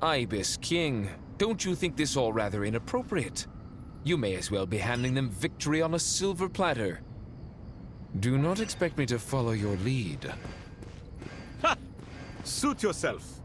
Ibis King, don't you think this all rather inappropriate? You may as well be handing them victory on a silver platter. Do not expect me to follow your lead. Ha! Suit yourself.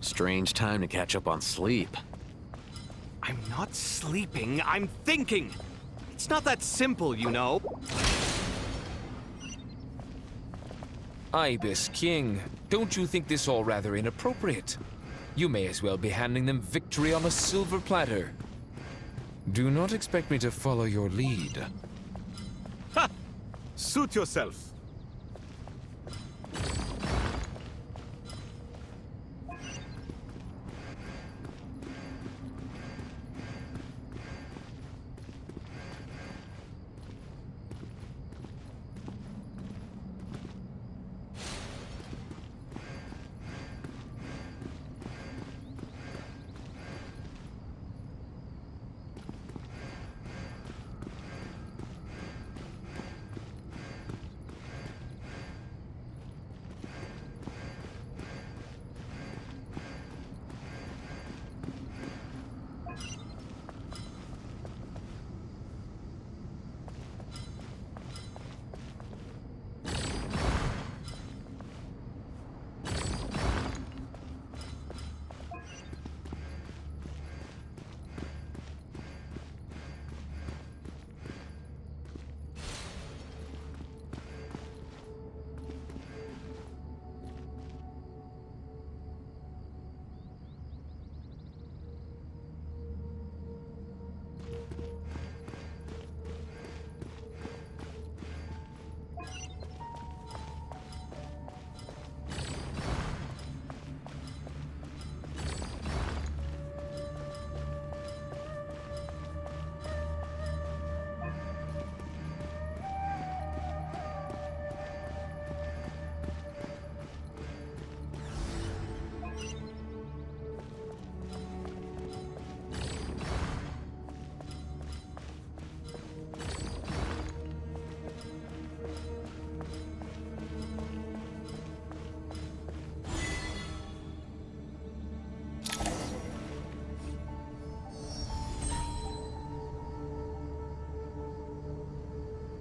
Strange time to catch up on sleep. I'm not sleeping, I'm thinking! It's not that simple, you know. Ibis King, don't you think this all rather inappropriate? You may as well be handing them victory on a silver platter. Do not expect me to follow your lead. Ha! Suit yourself.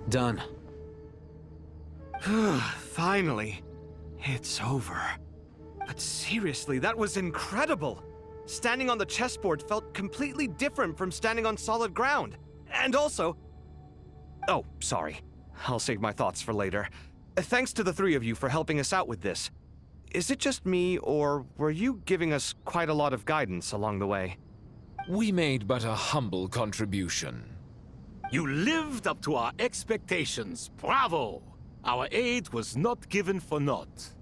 Done. Finally. It's over. But seriously, that was incredible. Standing on the chessboard felt completely different from standing on solid ground. And also... Oh, sorry. I'll save my thoughts for later. Thanks to the three of you for helping us out with this. Is it just me, or were you giving us quite a lot of guidance along the way? We made but a humble contribution. You lived up to our expectations. Bravo! Our aid was not given for naught.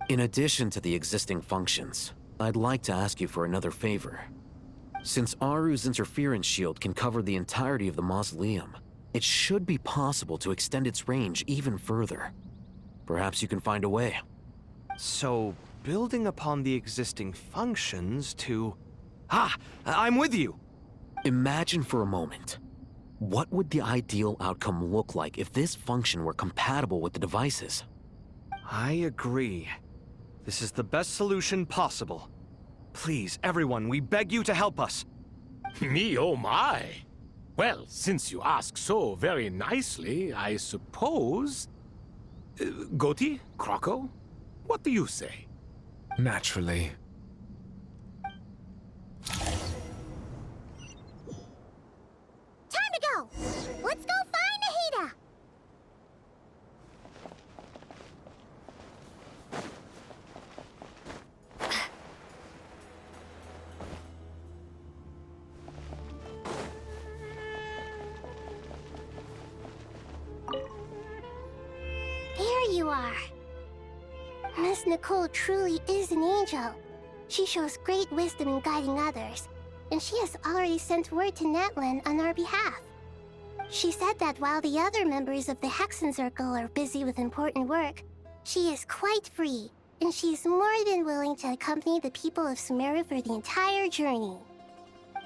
In addition to the existing functions, I'd like to ask you for another favor. Since Aru's interference shield can cover the entirety of the mausoleum, it should be possible to extend its range even further. Perhaps you can find a way. So, building upon the existing functions to... I'm with you! Imagine for a moment. What would the ideal outcome look like if this function were compatible with the devices? I agree. This is the best solution possible. Please, everyone, we beg you to help us. Me, oh my! Well, since you ask so very nicely, I suppose... Goti? Kroko? What do you say? Naturally. Time to go! Let's go find Nahida! There you are. Miss Nicole truly is an angel. She shows great wisdom in guiding others, and she has already sent word to Natlan on our behalf. She said that while the other members of the Hexen Circle are busy with important work, she is quite free, and she is more than willing to accompany the people of Sumeru for the entire journey.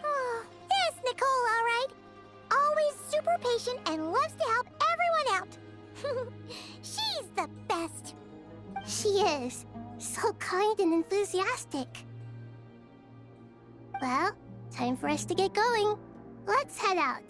Oh, there's Nicole, all right. Always super patient and loves to help everyone out. She's the best. She is. So kind and enthusiastic. Well, time for us to get going. Let's head out.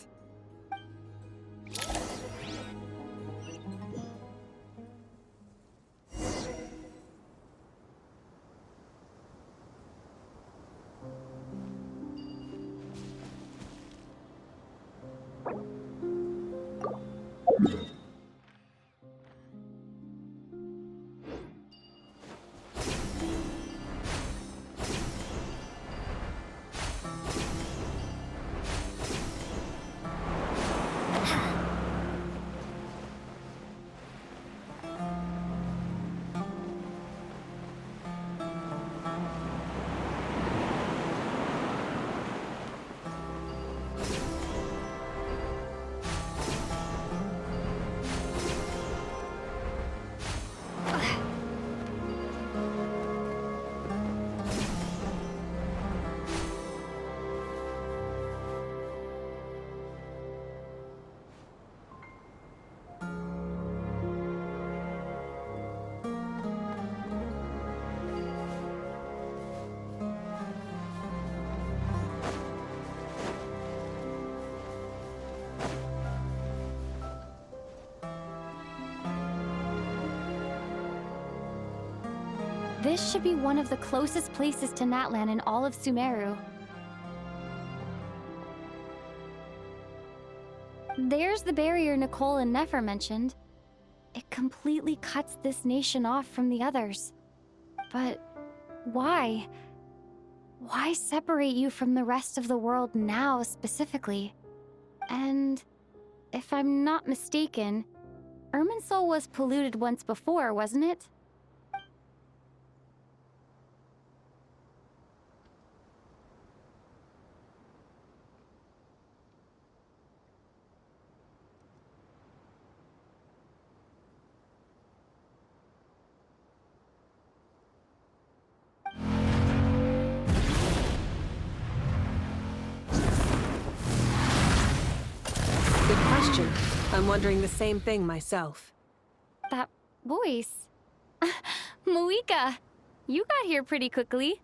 This should be one of the closest places to Natlan in all of Sumeru. There's the barrier Nicole and Nefer mentioned. It completely cuts this nation off from the others. But why? Why separate you from the rest of the world now, specifically? And if I'm not mistaken, Irminsul was polluted once before, wasn't it? I'm wondering the same thing myself. That voice. Moika, you got here pretty quickly.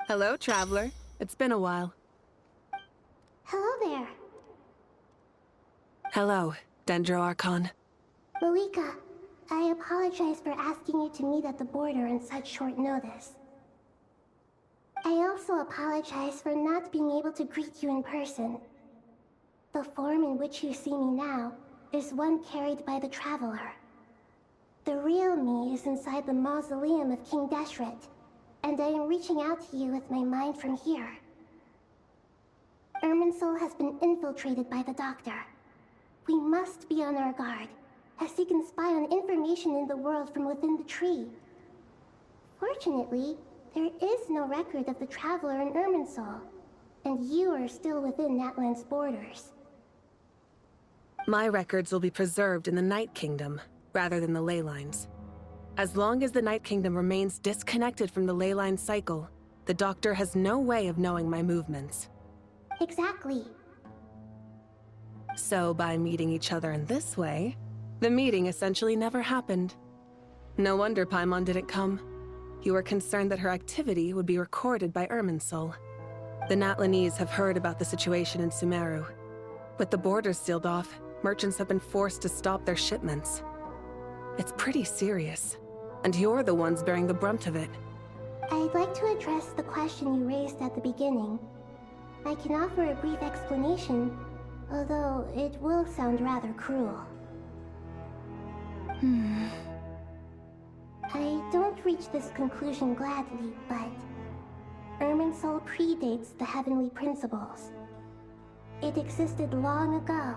Hello, traveler. It's been a while. Hello there. Hello, Dendro Archon. Moika, I apologize for asking you to meet at the border on such short notice. I also apologize for not being able to greet you in person. The form in which you see me now is one carried by the Traveler. The real me is inside the mausoleum of King Deshret, and I am reaching out to you with my mind from here. Irminsul has been infiltrated by the Doctor. We must be on our guard, as he can spy on information in the world from within the tree. Fortunately, there is no record of the Traveler in Irminsul, and you are still within Natlan's borders. My records will be preserved in the Night Kingdom, rather than the ley lines. As long as the Night Kingdom remains disconnected from the ley line cycle, the Doctor has no way of knowing my movements. Exactly. So by meeting each other in this way, the meeting essentially never happened. No wonder Paimon didn't come. You were concerned that her activity would be recorded by Irminsul. The Natlanese have heard about the situation in Sumeru. With the borders sealed off, merchants have been forced to stop their shipments. It's pretty serious, and you're the ones bearing the brunt of it. I'd like to address the question you raised at the beginning. I can offer a brief explanation, although it will sound rather cruel. I don't reach this conclusion gladly, but Irminsul predates the Heavenly Principles. It existed long ago,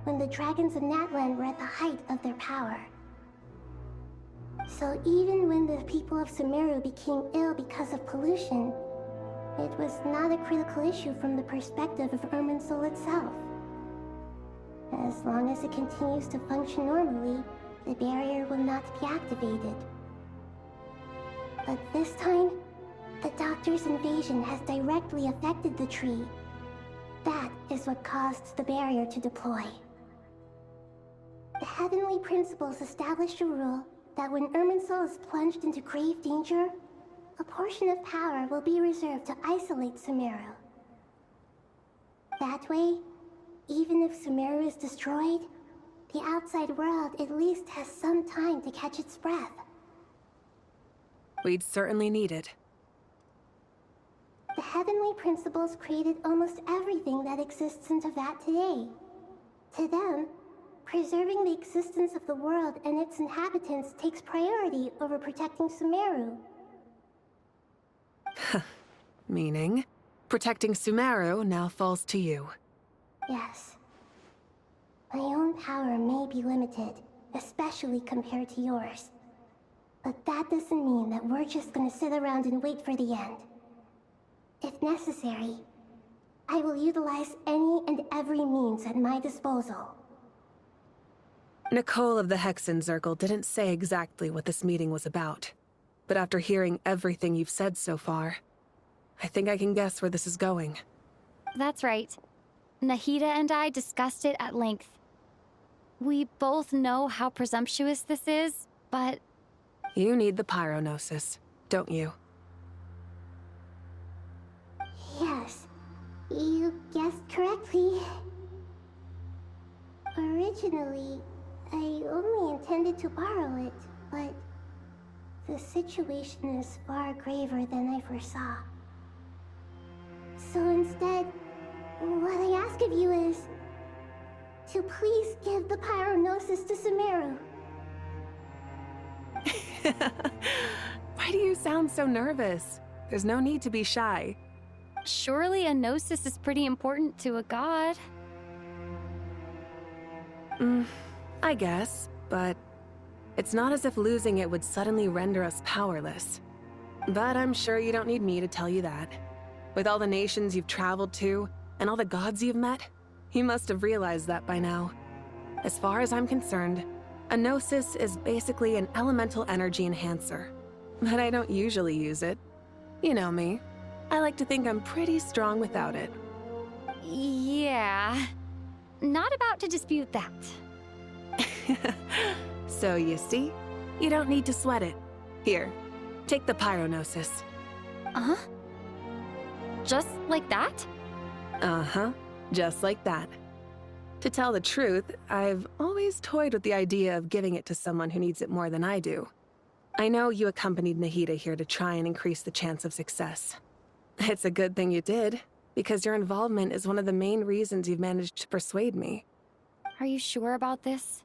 when the dragons of Natlan were at the height of their power. So even when the people of Sumeru became ill because of pollution, it was not a critical issue from the perspective of Irminsul itself. As long as it continues to function normally, the barrier will not be activated. But this time, the Doctor's invasion has directly affected the tree. That is what caused the barrier to deploy. The Heavenly Principles established a rule that when Irminsul is plunged into grave danger, a portion of power will be reserved to isolate Sumeru. That way, even if Sumeru is destroyed, the outside world at least has some time to catch its breath. We'd certainly need it. The Heavenly Principles created almost everything that exists in Teyvat today. To them, preserving the existence of the world and its inhabitants takes priority over protecting Sumeru. Meaning, protecting Sumeru now falls to you. Yes. My own power may be limited, especially compared to yours. But that doesn't mean that we're just gonna sit around and wait for the end. If necessary, I will utilize any and every means at my disposal. Nicole of the Hexen Circle didn't say exactly what this meeting was about. But after hearing everything you've said so far, I think I can guess where this is going. That's right. Nahida and I discussed it at length. We both know how presumptuous this is, but... You need the Pyro-Gnosis, don't you? Yes, you guessed correctly. Originally, I only intended to borrow it, but the situation is far graver than I foresaw. So instead, what I ask of you is to please give the Pyro-Gnosis to Sumeru. Why do you sound so nervous? There's no need to be shy. Surely a gnosis is pretty important to a god. I guess, but it's not as if losing it would suddenly render us powerless. But I'm sure you don't need me to tell you that. With all the nations you've traveled to, and all the gods you've met, you must have realized that by now. As far as I'm concerned, a gnosis is basically an elemental energy enhancer. But I don't usually use it. You know me. I like to think I'm pretty strong without it. Yeah. Not about to dispute that. So you see, you don't need to sweat it. Here, take the Pyro-Gnosis. Uh-huh? Just like that? Uh-huh, just like that. To tell the truth, I've always toyed with the idea of giving it to someone who needs it more than I do. I know you accompanied Nahida here to try and increase the chance of success. It's a good thing you did, because your involvement is one of the main reasons you've managed to persuade me. Are you sure about this?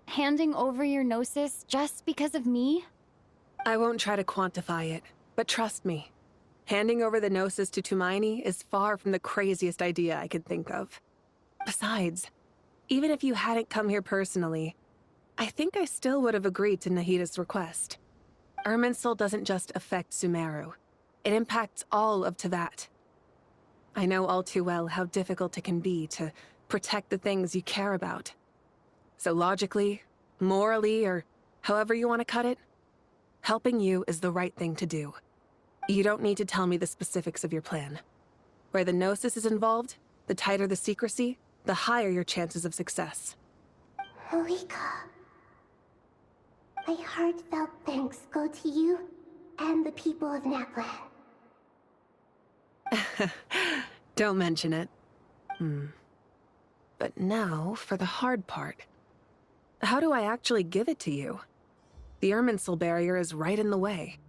Handing over your gnosis just because of me? I won't try to quantify it, but trust me. Handing over the Gnosis to Tumaini is far from the craziest idea I could think of. Besides, even if you hadn't come here personally, I think I still would have agreed to Nahida's request. Irminsul doesn't just affect Sumeru. It impacts all of Teyvat. I know all too well how difficult it can be to protect the things you care about. So logically, morally, or however you want to cut it, helping you is the right thing to do. You don't need to tell me the specifics of your plan. Where the Gnosis is involved, the tighter the secrecy, the higher your chances of success. Moika. My heartfelt thanks go to you and the people of Naplan. Don't mention it. But now, for the hard part. How do I actually give it to you? The Irminsul barrier is right in the way.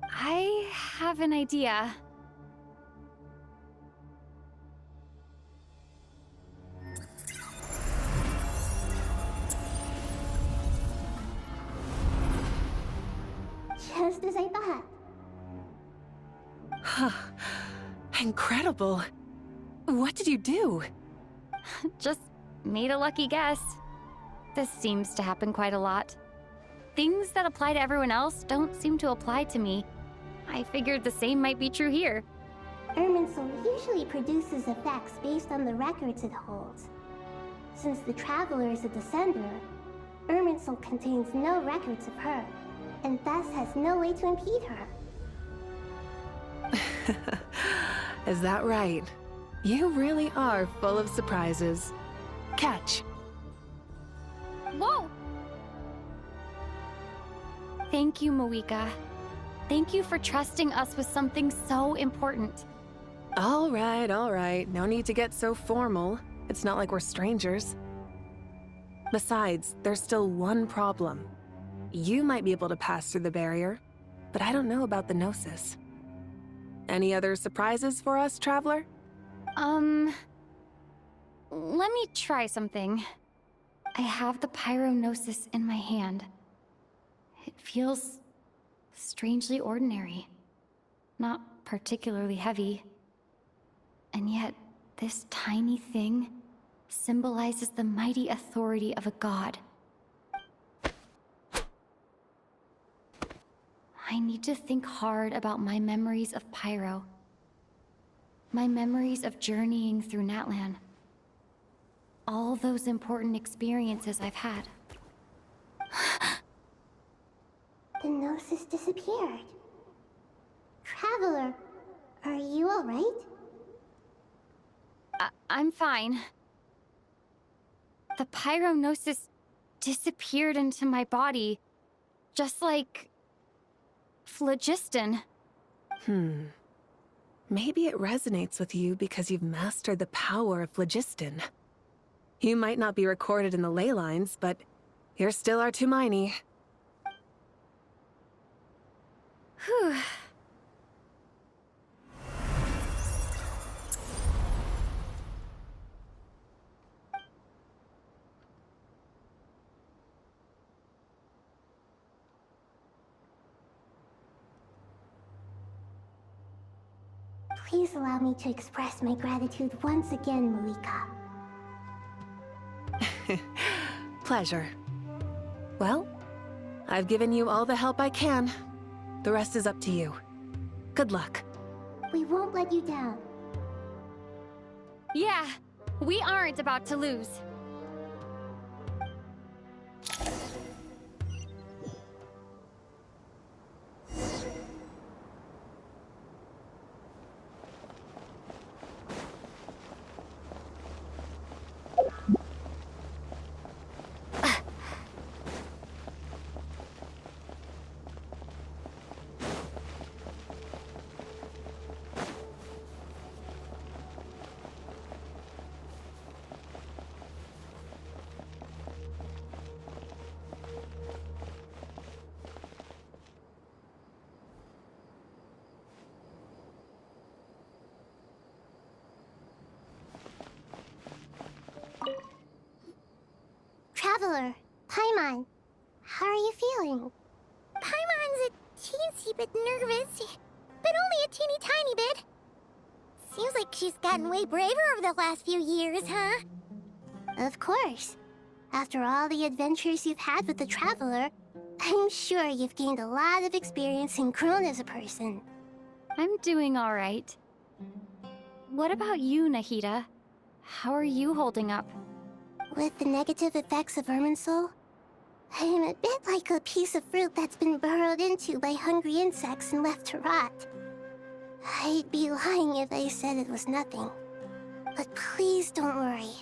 I have an idea. Just as I thought. Incredible. What did you do? Just made a lucky guess. This seems to happen quite a lot. Things that apply to everyone else don't seem to apply to me. I figured the same might be true here. Irminsul usually produces effects based on the records it holds. Since the Traveler is a Descender, Irminsul contains no records of her, and thus has no way to impede her. Is that right? You really are full of surprises. Catch. Whoa! Thank you, Moika. Thank you for trusting us with something so important. All right. No need to get so formal. It's not like we're strangers. Besides, there's still one problem. You might be able to pass through the barrier, but I don't know about the Gnosis. Any other surprises for us, Traveler? Let me try something. I have the Pyro-Gnosis in my hand. It feels strangely ordinary. Not particularly heavy. And yet, this tiny thing symbolizes the mighty authority of a god. I need to think hard about my memories of Pyro. My memories of journeying through Natlan. All those important experiences I've had. The Gnosis disappeared. Traveler, are you alright? I'm fine. The Pyro-Gnosis disappeared into my body, just like phlogiston. Maybe it resonates with you because you've mastered the power of phlogiston. You might not be recorded in the ley lines, but you're still our Tumaini. Whew. Please allow me to express my gratitude once again, Moika. Pleasure. Well, I've given you all the help I can. The rest is up to you. Good luck. We won't let you down. Yeah, we aren't about to lose. Traveler, Paimon, how are you feeling? Paimon's a teensy bit nervous, but only a teeny tiny bit. Seems like she's gotten way braver over the last few years, huh? Of course. After all the adventures you've had with the Traveler, I'm sure you've gained a lot of experience and grown as a person. I'm doing all right. What about you, Nahida? How are you holding up? With the negative effects of Irminsul, I'm a bit like a piece of fruit that's been burrowed into by hungry insects and left to rot. I'd be lying if I said it was nothing. But please don't worry.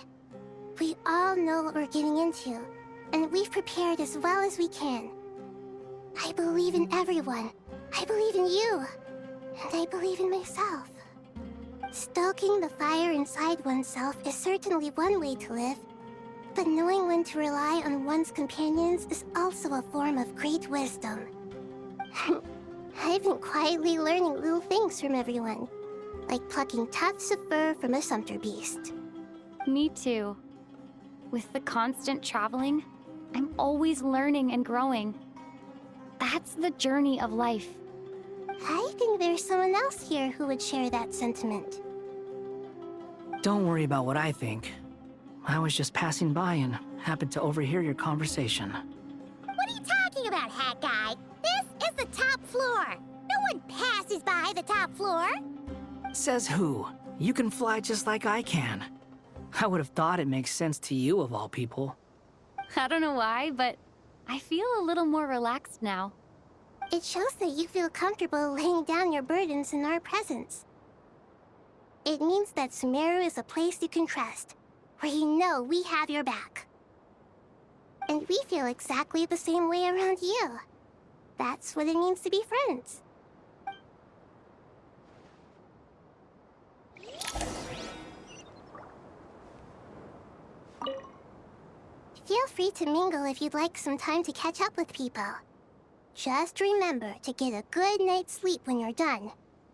We all know what we're getting into, and we've prepared as well as we can. I believe in everyone. I believe in you. And I believe in myself. Stoking the fire inside oneself is certainly one way to live, but knowing when to rely on one's companions is also a form of great wisdom. I've been quietly learning little things from everyone, like plucking tufts of fur from a sumpter beast. Me too. With the constant traveling, I'm always learning and growing. That's the journey of life. I think there's someone else here who would share that sentiment. Don't worry about what I think. I was just passing by and happened to overhear your conversation. What are you talking about, Hat Guy? This is the top floor. No one passes by the top floor. Says who? You can fly just like I can. I would have thought it makes sense to you of all people. I don't know why, but I feel a little more relaxed now. It shows that you feel comfortable laying down your burdens in our presence. It means that Sumeru is a place you can trust, where you know we have your back. And we feel exactly the same way around you. That's what it means to be friends. Feel free to mingle if you'd like some time to catch up with people. Just remember to get a good night's sleep when you're done.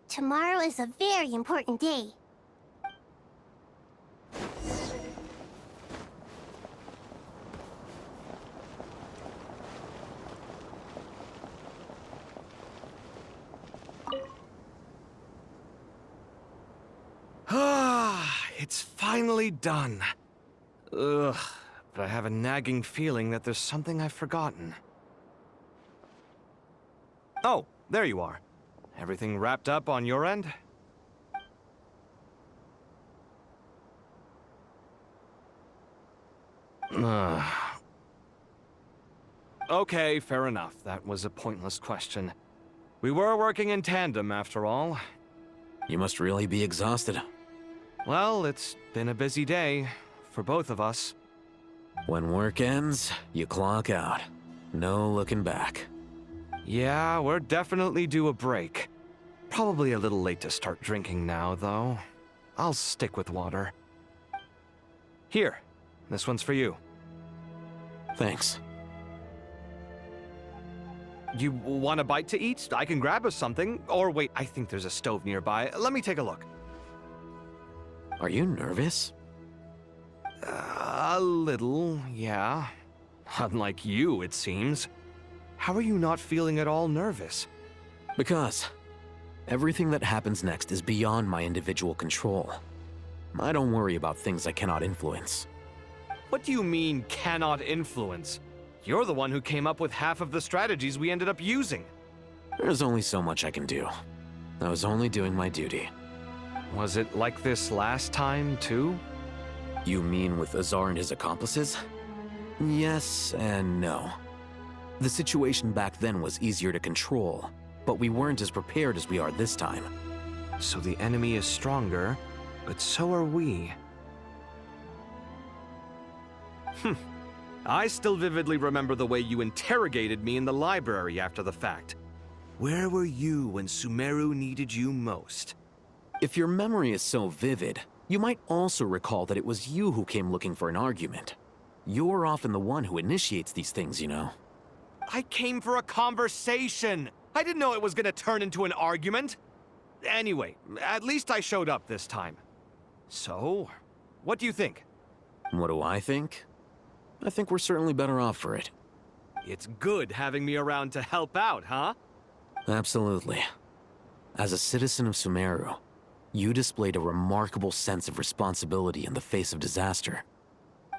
Tomorrow is a very important day. Ah, it's finally done. Ugh, but I have a nagging feeling that there's something I've forgotten. Oh, there you are. Everything wrapped up on your end? Okay, fair enough. That was a pointless question. We were working in tandem, after all. You must really be exhausted. Well, it's been a busy day for both of us. When work ends, you clock out. No looking back. Yeah, we're definitely due a break. Probably a little late to start drinking now, though. I'll stick with water. Here, this one's for you. Thanks. You want a bite to eat? I can grab us something. Or wait, I think there's a stove nearby. Let me take a look. Are you nervous? A little, yeah. Unlike you, it seems. How are you not feeling at all nervous? Because everything that happens next is beyond my individual control. I don't worry about things I cannot influence. What do you mean, cannot influence? You're the one who came up with half of the strategies we ended up using. There's only so much I can do. I was only doing my duty. Was it like this last time, too? You mean with Azar and his accomplices? Yes and no. The situation back then was easier to control, but we weren't as prepared as we are this time. So the enemy is stronger, but so are we. I still vividly remember the way you interrogated me in the library after the fact. Where were you when Sumeru needed you most? If your memory is so vivid, you might also recall that it was you who came looking for an argument. You're often the one who initiates these things, you know. I came for a conversation! I didn't know it was gonna turn into an argument! Anyway, at least I showed up this time. So, what do you think? What do I think? I think we're certainly better off for it. It's good having me around to help out, huh? Absolutely. As a citizen of Sumeru, you displayed a remarkable sense of responsibility in the face of disaster.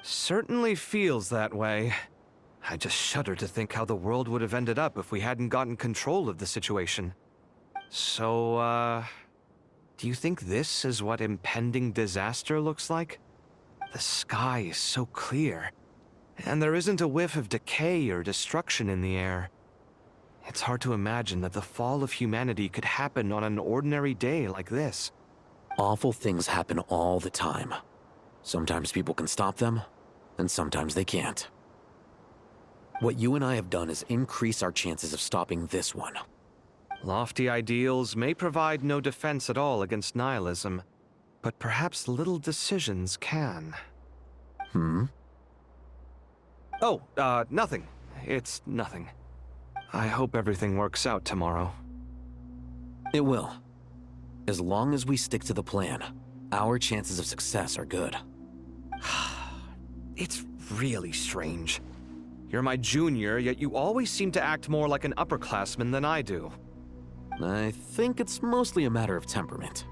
Certainly feels that way. I just shudder to think how the world would have ended up if we hadn't gotten control of the situation. So, do you think this is what impending disaster looks like? The sky is so clear, and there isn't a whiff of decay or destruction in the air. It's hard to imagine that the fall of humanity could happen on an ordinary day like this. Awful things happen all the time. Sometimes people can stop them, and sometimes they can't. What you and I have done is increase our chances of stopping this one. Lofty ideals may provide no defense at all against nihilism, but perhaps little decisions can. Oh, nothing. It's nothing. I hope everything works out tomorrow. It will. As long as we stick to the plan, our chances of success are good. It's really strange. You're my junior, yet you always seem to act more like an upperclassman than I do. I think it's mostly a matter of temperament.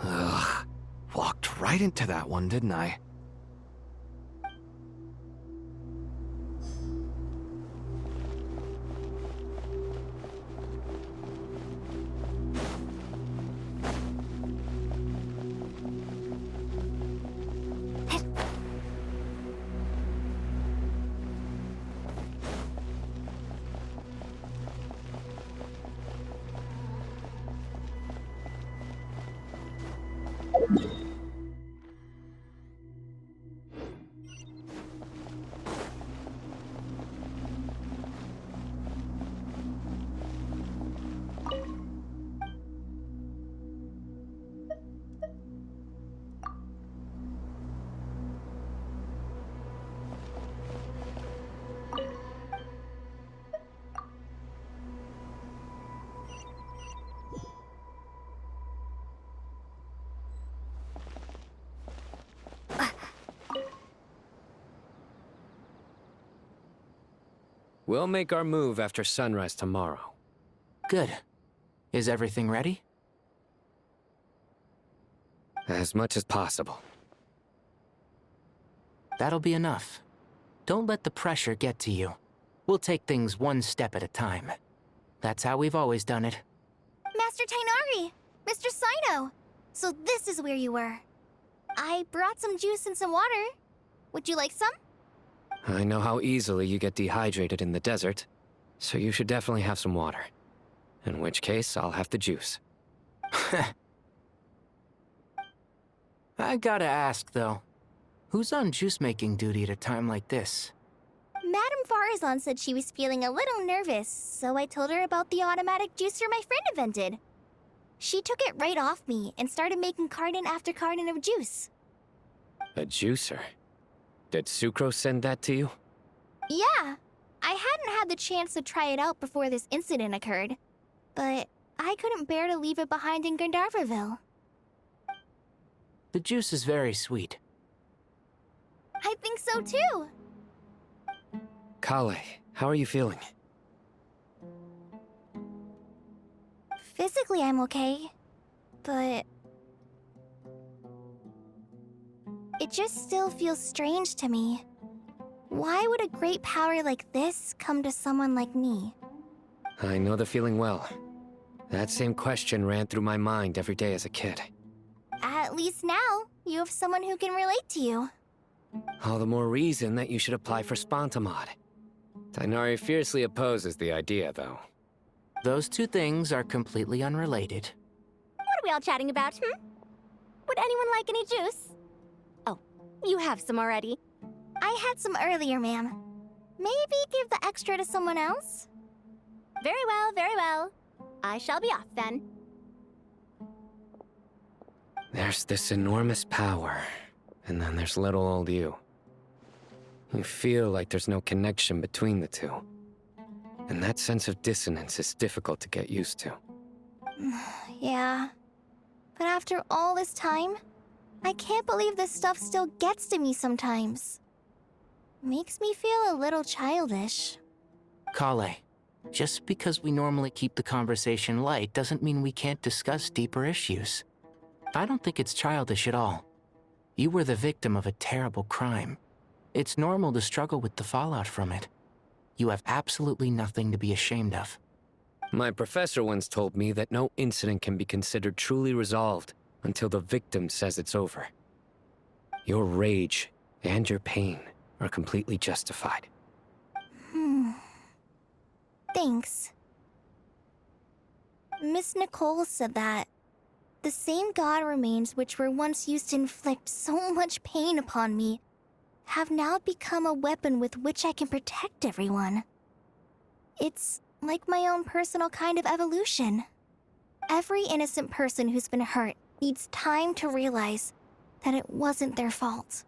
Ugh. Walked right into that one, didn't I? We'll make our move after sunrise tomorrow. Good. Is everything ready? As much as possible. That'll be enough. Don't let the pressure get to you. We'll take things one step at a time. That's how we've always done it. Master Tainari! Mr. Sino! So this is where you were. I brought some juice and some water. Would you like some? I know how easily you get dehydrated in the desert, so you should definitely have some water. In which case, I'll have the juice. I gotta ask, though. Who's on juice-making duty at a time like this? Madame Farazan said she was feeling a little nervous, so I told her about the automatic juicer my friend invented. She took it right off me and started making carton after carton of juice. A juicer? Did Sucrose send that to you? Yeah. I hadn't had the chance to try it out before this incident occurred, but I couldn't bear to leave it behind in Gandharvaville. The juice is very sweet. I think so too. Kale, how are you feeling? Physically, I'm okay, but it just still feels strange to me. Why would a great power like this come to someone like me? I know the feeling well. That same question ran through my mind every day as a kid. At least now, you have someone who can relate to you. All the more reason that you should apply for Spontamod. Tainari fiercely opposes the idea, though. Those two things are completely unrelated. What are we all chatting about, Would anyone like any juice? Oh, you have some already. I had some earlier, ma'am. Maybe give the extra to someone else? Very well, very well. I shall be off then. There's this enormous power, and then there's little old you. You feel like there's no connection between the two. And that sense of dissonance is difficult to get used to. Yeah. But after all this time, I can't believe this stuff still gets to me sometimes. Makes me feel a little childish. Kale, Just because we normally keep the conversation light doesn't mean we can't discuss deeper issues. I don't think it's childish at all. You were the victim of a terrible crime. It's normal to struggle with the fallout from it. You have absolutely nothing to be ashamed of. My professor once told me that no incident can be considered truly resolved until the victim says it's over. Your rage and your pain are completely justified. Thanks. Miss Nicole said that the same god remains which were once used to inflict so much pain upon me have now become a weapon with which I can protect everyone. It's like my own personal kind of evolution. Every innocent person who's been hurt needs time to realize that it wasn't their fault.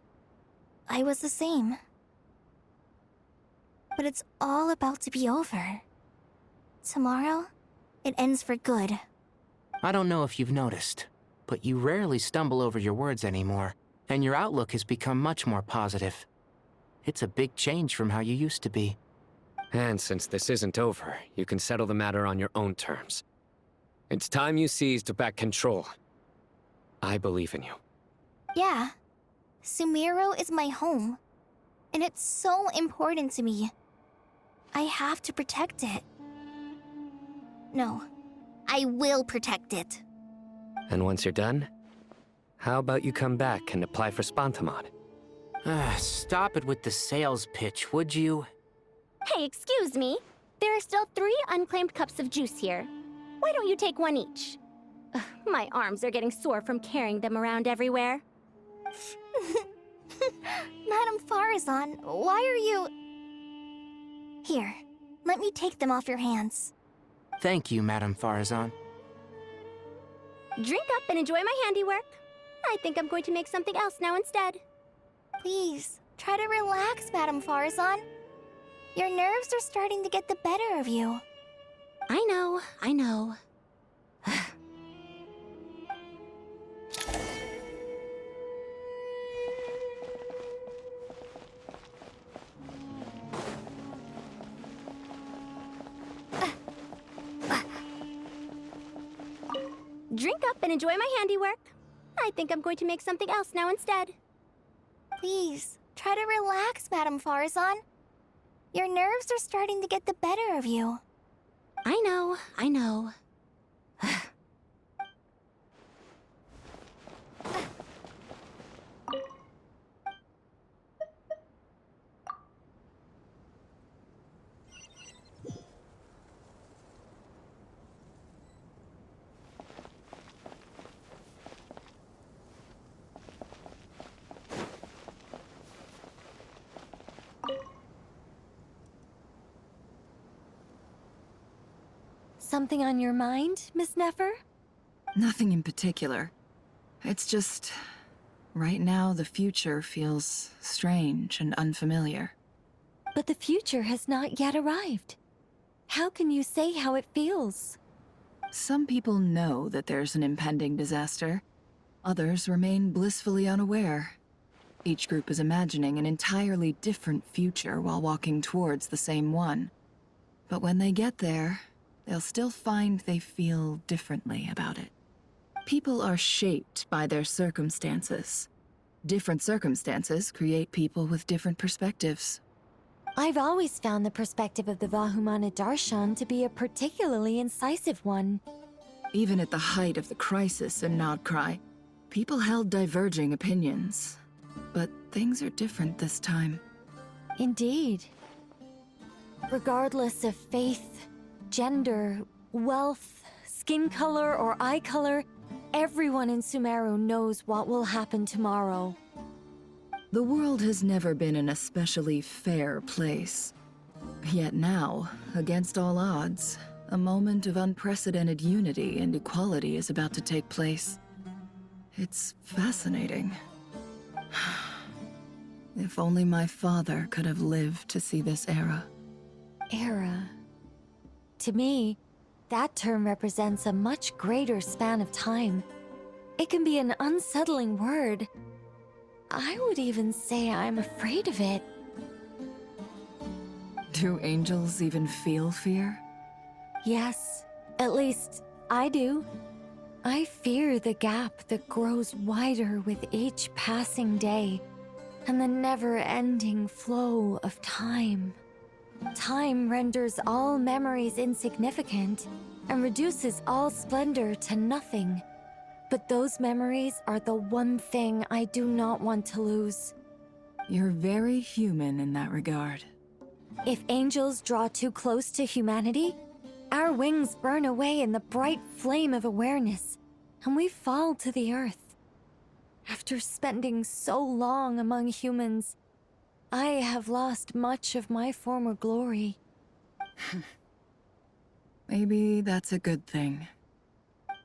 I was the same. But it's all about to be over. Tomorrow, it ends for good. I don't know if you've noticed, but you rarely stumble over your words anymore, and your outlook has become much more positive. It's a big change from how you used to be. And since this isn't over, you can settle the matter on your own terms. It's time you seized back control. I believe in you. Yeah. Sumero is my home. And it's so important to me. I have to protect it. No. I will protect it. And once you're done, how about you come back and apply for Spantamod? Stop it with the sales pitch, would you? Hey, excuse me. There are still 3 unclaimed cups of juice here. Why don't you take one each? Ugh, my arms are getting sore from carrying them around everywhere. Madame Farazan, why are you... Here, let me take them off your hands. Thank you, Madame Farazan. Drink up and enjoy my handiwork. I think I'm going to make something else now instead. Please, try to relax, Madame Farazan. Your nerves are starting to get the better of you. I know, I know. Drink up and enjoy my handiwork. I think I'm going to make something else now instead. Please, try to relax, Madame Farazan. Your nerves are starting to get the better of you. I know, I know. Something on your mind, Miss Nefer? Nothing in particular. It's just... right now, the future feels strange and unfamiliar. But the future has not yet arrived. How can you say how it feels? Some people know that there's an impending disaster. Others remain blissfully unaware. Each group is imagining an entirely different future while walking towards the same one. But when they get there, they'll still find they feel differently about it. People are shaped by their circumstances. Different circumstances create people with different perspectives. I've always found the perspective of the Vahumana Darshan to be a particularly incisive one. Even at the height of the crisis in Nodcry, people held diverging opinions. But things are different this time. Indeed. Regardless of faith, gender, wealth, skin color, or eye color, everyone in Sumeru knows what will happen tomorrow. The world has never been an especially fair place. Yet now, against all odds, a moment of unprecedented unity and equality is about to take place. It's fascinating. If only my father could have lived to see this era. Era. To me, that term represents a much greater span of time. It can be an unsettling word. I would even say I'm afraid of it. Do angels even feel fear? Yes, at least I do. I fear the gap that grows wider with each passing day and the never-ending flow of time. Time renders all memories insignificant and reduces all splendor to nothing. But those memories are the one thing I do not want to lose. You're very human in that regard. If angels draw too close to humanity, our wings burn away in the bright flame of awareness, and we fall to the earth. After spending so long among humans, I have lost much of my former glory. Maybe that's a good thing.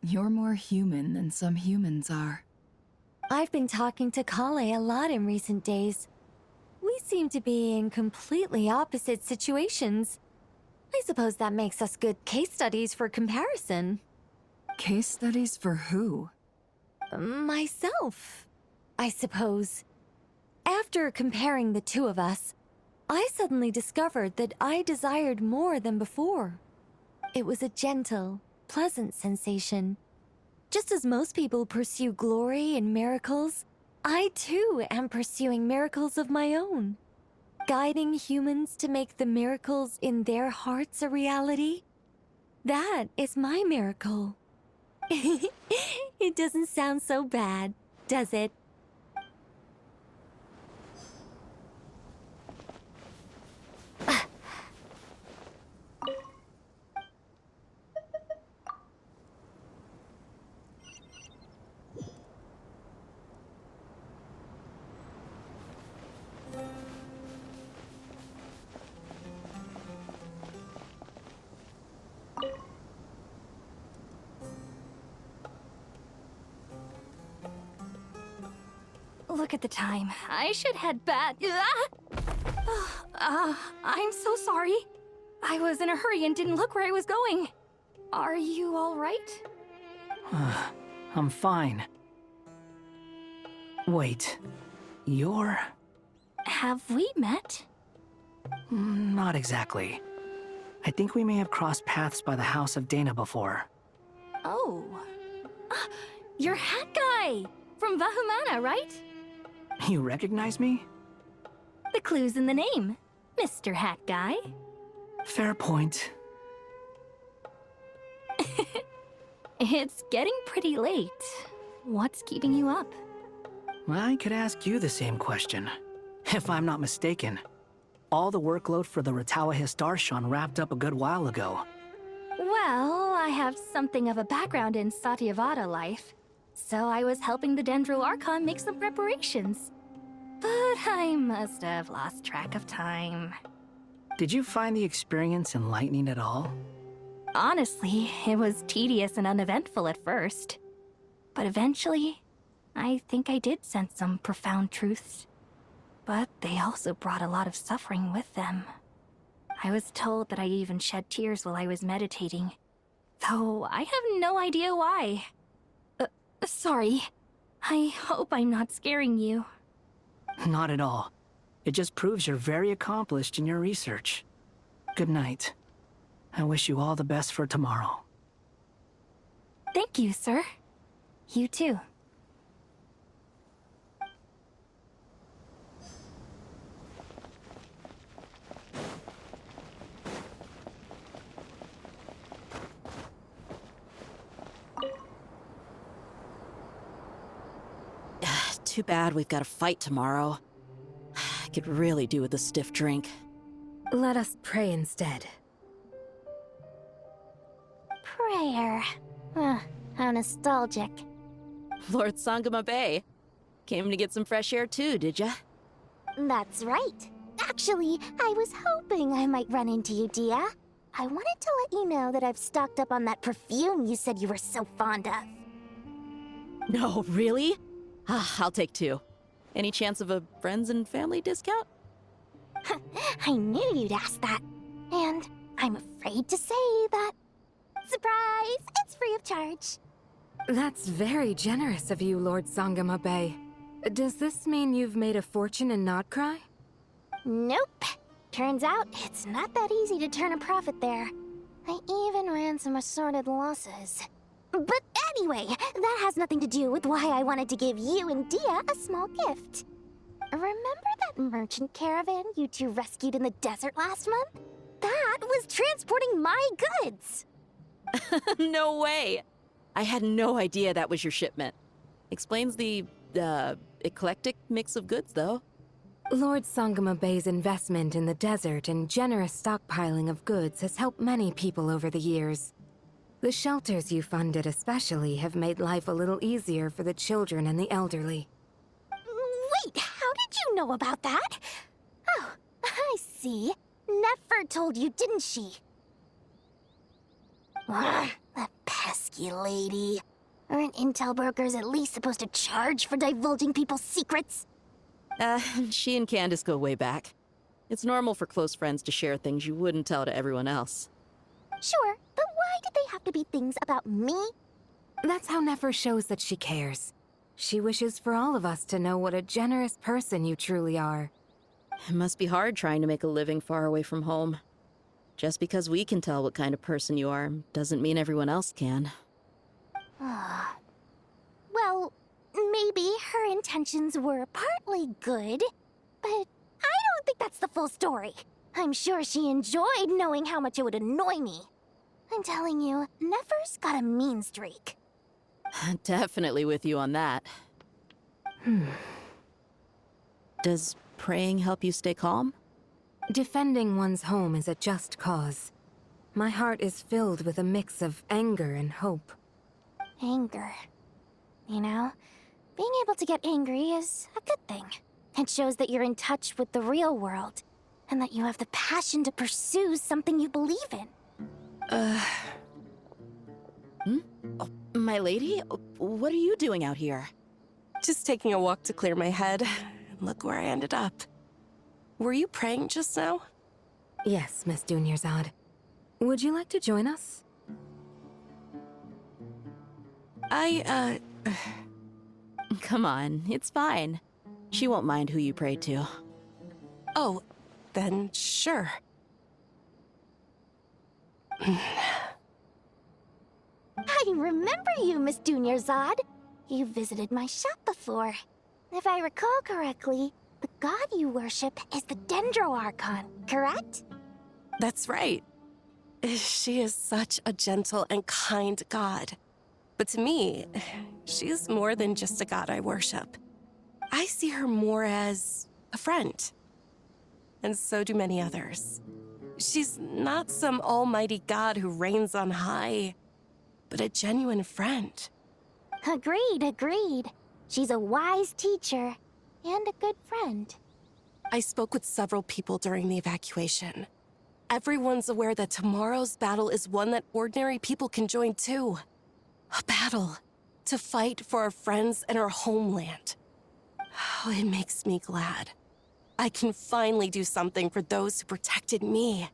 You're more human than some humans are. I've been talking to Kale a lot in recent days. We seem to be in completely opposite situations. I suppose that makes us good case studies for comparison. Case studies for who? Myself, I suppose. After comparing the two of us, I suddenly discovered that I desired more than before. It was a gentle, pleasant sensation. Just as most people pursue glory and miracles, I too am pursuing miracles of my own. Guiding humans to make the miracles in their hearts a reality. That is my miracle. It doesn't sound so bad, does it? Look at the time. I should head back. I'm so sorry. I was in a hurry and didn't look where I was going. Are you all right? I'm fine. Wait, you're... Have we met? Not exactly. I think we may have crossed paths by the house of Dana before. Oh. You're Hat Guy! From Vahumana, right? You recognize me? The clue's in the name. Mr. Hat Guy. Fair point. It's getting pretty late. What's keeping you up? I could ask you the same question. If I'm not mistaken, all the workload for the Ratawa Histarshan wrapped up a good while ago. Well, I have something of a background in Satyavada life, so I was helping the Dendro Archon make some preparations. But I must have lost track of time. Did you find the experience enlightening at all? Honestly, it was tedious and uneventful at first. But eventually, I think I did sense some profound truths. But they also brought a lot of suffering with them. I was told that I even shed tears while I was meditating, though I have no idea why. Sorry. I hope I'm not scaring you. Not at all. It just proves you're very accomplished in your research. Good night. I wish you all the best for tomorrow. Thank you, sir. You too. Too bad we've got a fight tomorrow. I could really do with a stiff drink. Let us pray instead. Prayer. How nostalgic. Lord Sangama Bay. Came to get some fresh air too, did ya? That's right. Actually, I was hoping I might run into you, Dia. I wanted to let you know that I've stocked up on that perfume you said you were so fond of. No, really? I'll take 2. Any chance of a friends and family discount? I knew you'd ask that. And I'm afraid to say that... Surprise! It's free of charge. That's very generous of you, Lord Sangama Bay. Does this mean you've made a fortune in Notcry? Nope. Turns out, it's not that easy to turn a profit there. I even ran some assorted losses. But anyway, that has nothing to do with why I wanted to give you and Dia a small gift. Remember that merchant caravan you two rescued in the desert last month? That was transporting my goods! No way! I had no idea that was your shipment. Explains the, eclectic mix of goods, though. Lord Sangama Bay's investment in the desert and generous stockpiling of goods has helped many people over the years. The shelters you funded especially have made life a little easier for the children and the elderly. Wait, how did you know about that? Oh, I see. Nefer told you, didn't she? That pesky lady. Aren't intel brokers at least supposed to charge for divulging people's secrets? She and Candace go way back. It's normal for close friends to share things you wouldn't tell to everyone else. Sure, but why did they have to be things about me? That's how Nefer shows that she cares. She wishes for all of us to know what a generous person you truly are. It must be hard trying to make a living far away from home. Just because we can tell what kind of person you are doesn't mean everyone else can. Well, maybe her intentions were partly good, but I don't think that's the full story. I'm sure she enjoyed knowing how much it would annoy me. I'm telling you, Nefer's got a mean streak. Definitely with you on that. Does praying help you stay calm? Defending one's home is a just cause. My heart is filled with a mix of anger and hope. Anger. You know, being able to get angry is a good thing. It shows that you're in touch with the real world, and that you have the passion to pursue something you believe in. Oh, my lady? What are you doing out here? Just taking a walk to clear my head. Look where I ended up. Were you praying just now? Yes, Miss Dunyarzad. Would you like to join us? Come on, it's fine. She won't mind who you pray to. Oh, then sure. I remember you, Miss Dunyarzad. You visited my shop before. If I recall correctly, the god you worship is the Dendro Archon, correct? That's right. She is such a gentle and kind god. But to me, she's more than just a god I worship. I see her more as a friend. And so do many others. She's not some almighty god who reigns on high, but a genuine friend. Agreed. She's a wise teacher and a good friend. I spoke with several people during the evacuation. Everyone's aware that tomorrow's battle is one that ordinary people can join too. A battle to fight for our friends and our homeland. Oh, it makes me glad. I can finally do something for those who protected me.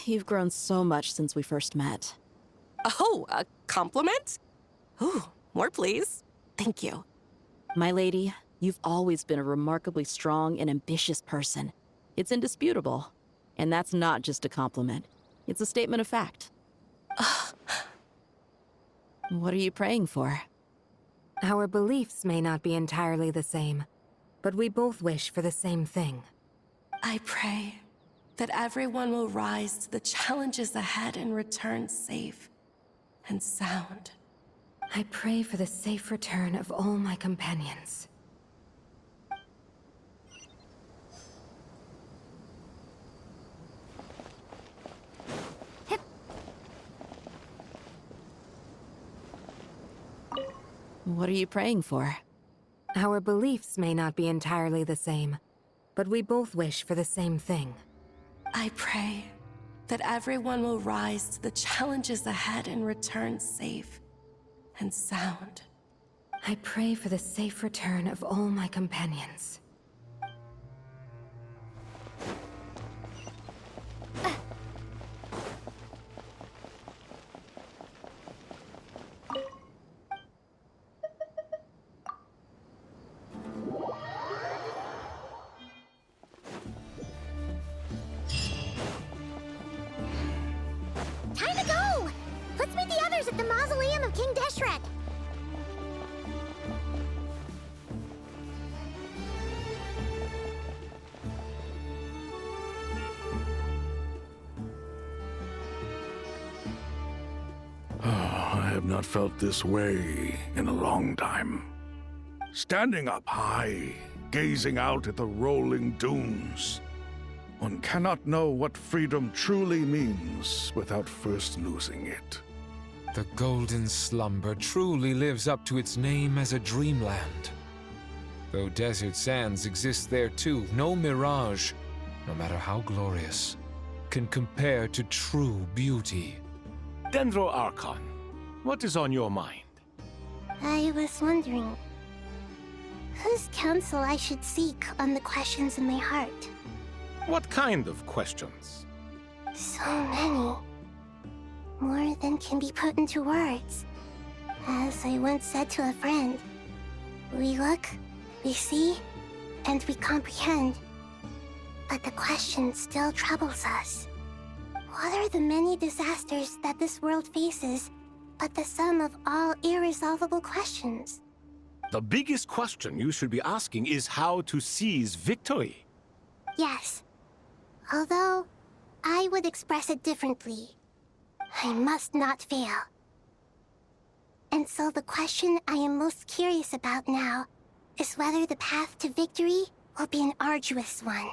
You've grown so much since we first met. Oh, a compliment? Ooh, more please. Thank you. My lady, you've always been a remarkably strong and ambitious person. It's indisputable. And that's not just a compliment. It's a statement of fact. What are you praying for? Our beliefs may not be entirely the same, but we both wish for the same thing. I pray that everyone will rise to the challenges ahead and return safe and sound. I pray for the safe return of all my companions. What are you praying for? Our beliefs may not be entirely the same, but we both wish for the same thing. I pray that everyone will rise to the challenges ahead and return safe and sound. I pray for the safe return of all my companions. Visitors at the Mausoleum of King Deshret! I have not felt this way in a long time. Standing up high, gazing out at the rolling dunes. One cannot know what freedom truly means without first losing it. The Golden Slumber truly lives up to its name as a dreamland. Though desert sands exist there too, no mirage, no matter how glorious, can compare to true beauty. Dendro Archon, what is on your mind? I was wondering whose counsel I should seek on the questions in my heart. What kind of questions? So many. More than can be put into words. As I once said to a friend, we look, we see, and we comprehend. But the question still troubles us. What are the many disasters that this world faces, but the sum of all irresolvable questions? The biggest question you should be asking is how to seize victory. Yes. Although, I would express it differently. I must not fail. And so the question I am most curious about now is whether the path to victory will be an arduous one.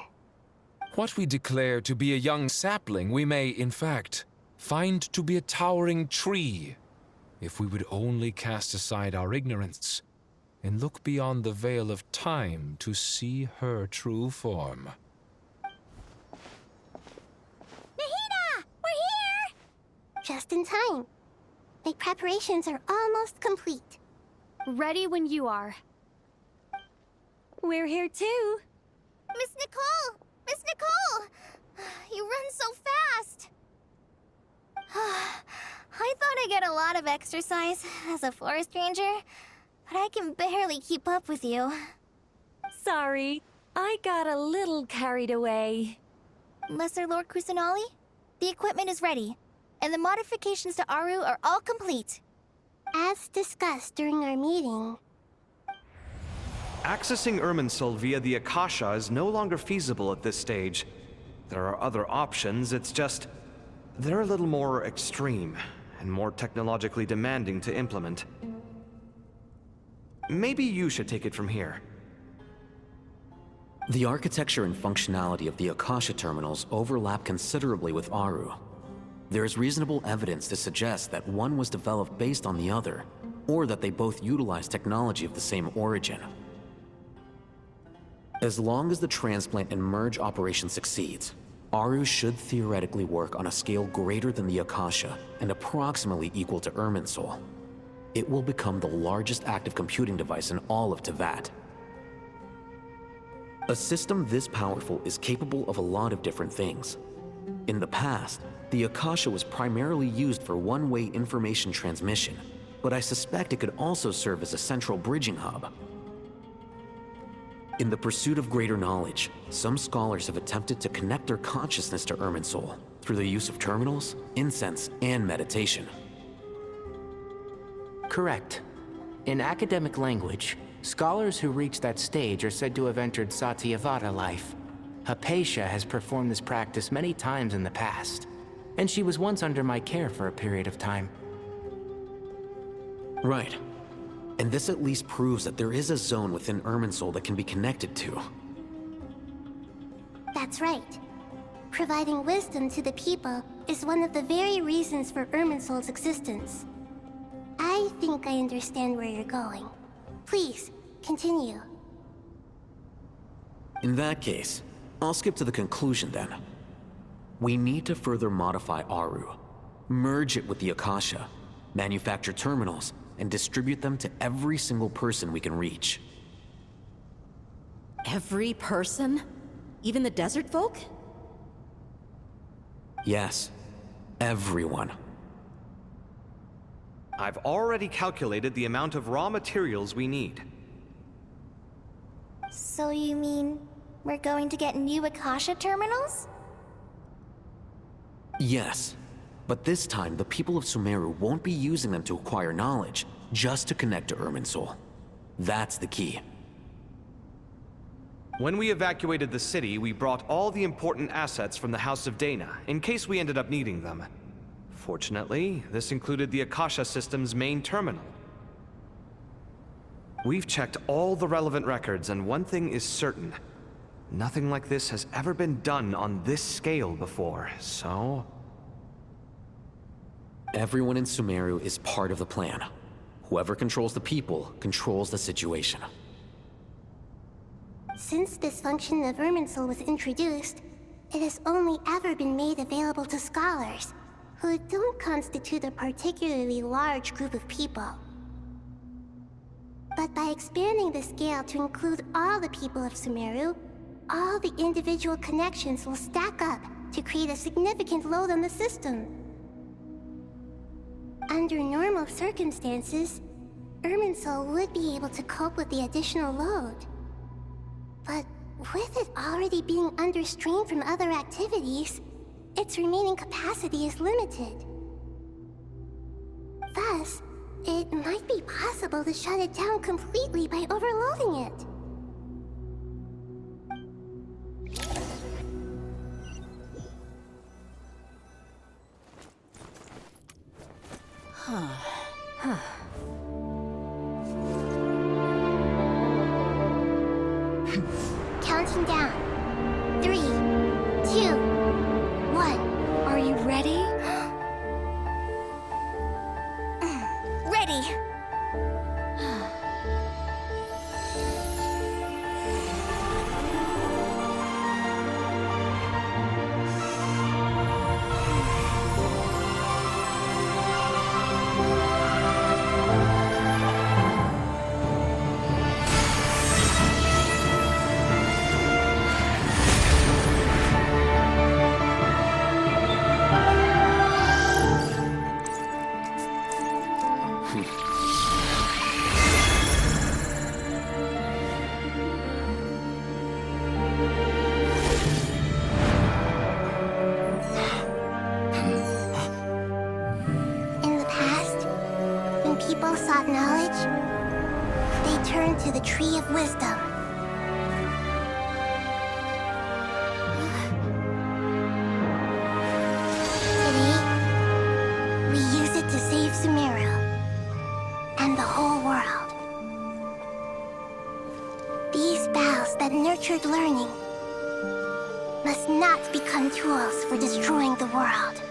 What we declare to be a young sapling, we may, in fact, find to be a towering tree, if we would only cast aside our ignorance and look beyond the veil of time to see her true form. Nahida! We're here! Just in time. My preparations are almost complete. Ready when you are. We're here too. Miss Nicole! Miss Nicole! You run so fast! I thought I'd get a lot of exercise as a forest ranger, but I can barely keep up with you. Sorry, I got a little carried away. Lesser Lord Kusanali, the equipment is ready, and the modifications to Aru are all complete. As discussed during our meeting, Accessing Irminsul via the Akasha is no longer feasible at this stage. There are other options, it's just... they're a little more extreme, and more technologically demanding to implement. Maybe you should take it from here. The architecture and functionality of the Akasha terminals overlap considerably with Aru. There is reasonable evidence to suggest that one was developed based on the other, or that they both utilize technology of the same origin. As long as the transplant and merge operation succeeds, Aru should theoretically work on a scale greater than the Akasha and approximately equal to Irminsul. It will become the largest active computing device in all of Teyvat. A system this powerful is capable of a lot of different things. In the past, the Akasha was primarily used for one-way information transmission, but I suspect it could also serve as a central bridging hub. In the pursuit of greater knowledge, some scholars have attempted to connect their consciousness to Irminsul through the use of terminals, incense, and meditation. Correct. In academic language, scholars who reach that stage are said to have entered Satyavata life. Hypatia has performed this practice many times in the past, and she was once under my care for a period of time. Right. And this at least proves that there is a zone within Irminsul that can be connected to. that's right. Providing wisdom to the people is one of the very reasons for Irminsul's existence. I think I understand where you're going. Please, continue. In that case, I'll skip to the conclusion then. We need to further modify Aru, merge it with the Akasha, manufacture terminals, and distribute them to every single person we can reach. Every person? Even the desert folk? Yes, everyone. I've already calculated the amount of raw materials we need. So you mean we're going to get new Akasha terminals? Yes. But this time, the people of Sumeru won't be using them to acquire knowledge, just to connect to Irminsul. That's the key. When we evacuated the city, we brought all the important assets from the House of Dana, in case we ended up needing them. Fortunately, this included the Akasha system's main terminal. We've checked all the relevant records, and one thing is certain. Nothing like this has ever been done on this scale before, so... Everyone in Sumeru is part of the plan. Whoever controls the people controls the situation. Since this function of Irminsul was introduced, it has only ever been made available to scholars, who don't constitute a particularly large group of people. But by expanding the scale to include all the people of Sumeru, all the individual connections will stack up to create a significant load on the system. Under normal circumstances, Irminsul would be able to cope with the additional load. But with it already being under strain from other activities, its remaining capacity is limited. Thus, it might be possible to shut it down completely by overloading it. Counting down. 3, 2, 1. Are you ready? Ready! Sought knowledge, they turned to the Tree of Wisdom. Today, we use it to save Sumeru and the whole world. These boughs that nurtured learning must not become tools for destroying the world.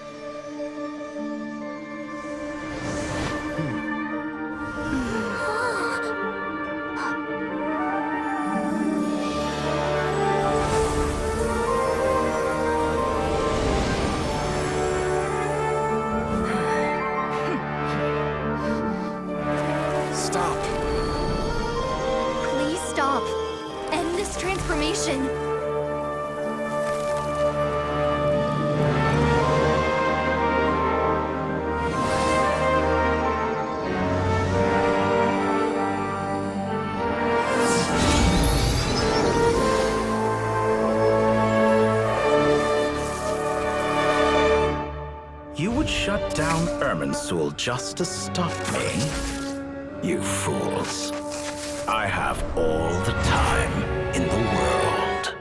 Shut down Irminsul just to stop me? You fools. I have all the time in the world.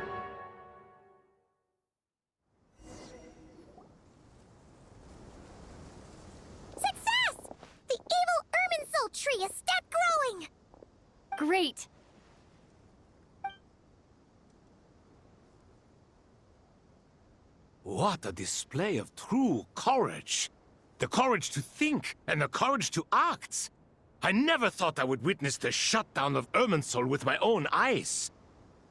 Success! The evil Irminsul tree has stopped growing! Great! What a display of true courage! The courage to think and the courage to act! I never thought I would witness the shutdown of Irminsul with my own eyes.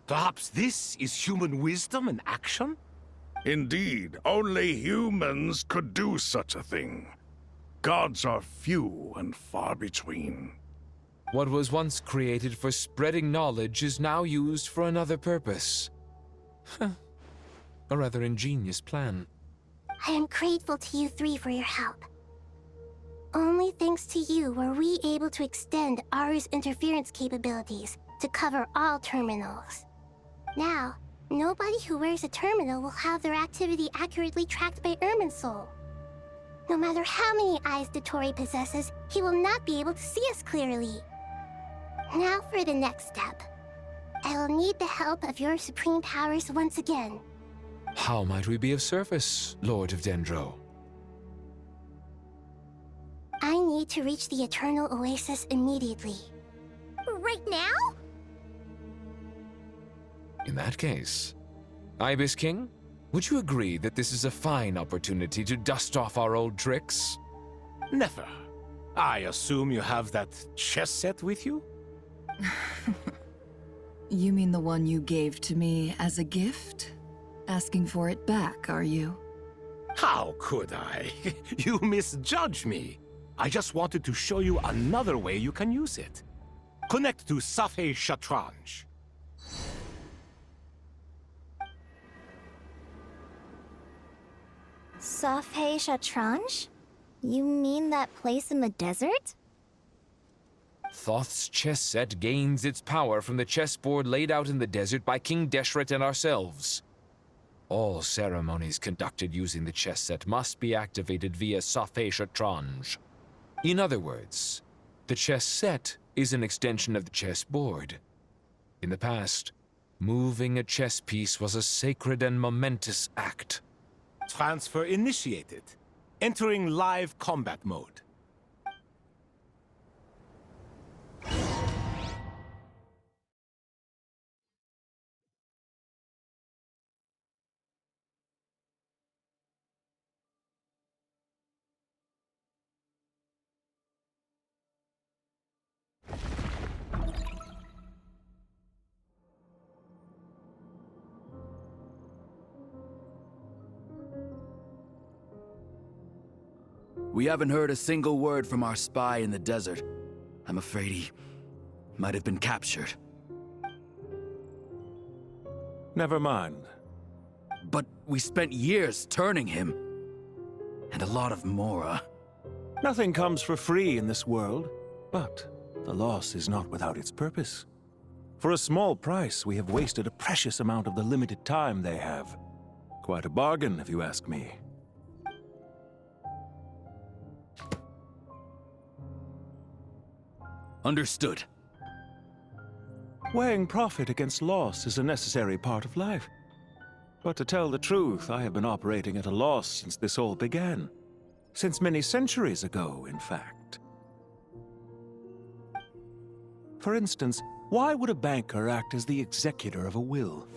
Perhaps this is human wisdom in action? Indeed, only humans could do such a thing. Gods are few and far between. What was once created for spreading knowledge is now used for another purpose. A rather ingenious plan. I am grateful to you three for your help. Only thanks to you were we able to extend Aru's interference capabilities to cover all terminals. Now, nobody who wears a terminal will have their activity accurately tracked by Irminsul. No matter how many eyes Dottore possesses, he will not be able to see us clearly. Now for the next step. I will need the help of your supreme powers once again. How might we be of service, Lord of Dendro? I need to reach the Eternal Oasis immediately. Right now? In that case, Ibis King, would you agree that this is a fine opportunity to dust off our old tricks? Never. I assume you have that chess set with you? You mean the one you gave to me as a gift? Asking for it back, are you? How could I? You misjudge me. I just wanted to show you another way you can use it. Connect to Safei Shatranj. Safei Shatranj? You mean that place in the desert? Thoth's chess set gains its power from the chessboard laid out in the desert by King Deshret and ourselves. All ceremonies conducted using the chess set must be activated via Safei Shatranj. In other words, the chess set is an extension of the chessboard. In the past, moving a chess piece was a sacred and momentous act. Transfer initiated. Entering live combat mode. We haven't heard a single word from our spy in the desert. I'm afraid he might have been captured. Never mind. But we spent years turning him. And a lot of Mora. Nothing comes for free in this world, but the loss is not without its purpose. For a small price, we have wasted a precious amount of the limited time they have. Quite a bargain, if you ask me. Understood. Weighing profit against loss is a necessary part of life. But to tell the truth, I have been operating at a loss since this all began. Since many centuries ago, in fact. For instance, why would a banker act as the executor of a will?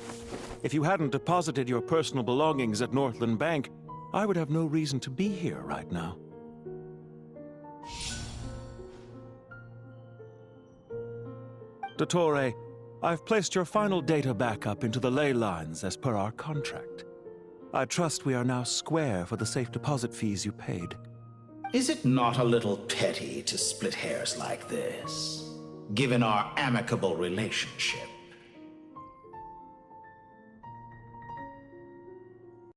If you hadn't deposited your personal belongings at Northland Bank, I would have no reason to be here right now. Dottore, I've placed your final data backup into the ley lines as per our contract. I trust we are now square for the safe deposit fees you paid. Is it not a little petty to split hairs like this, given our amicable relationship?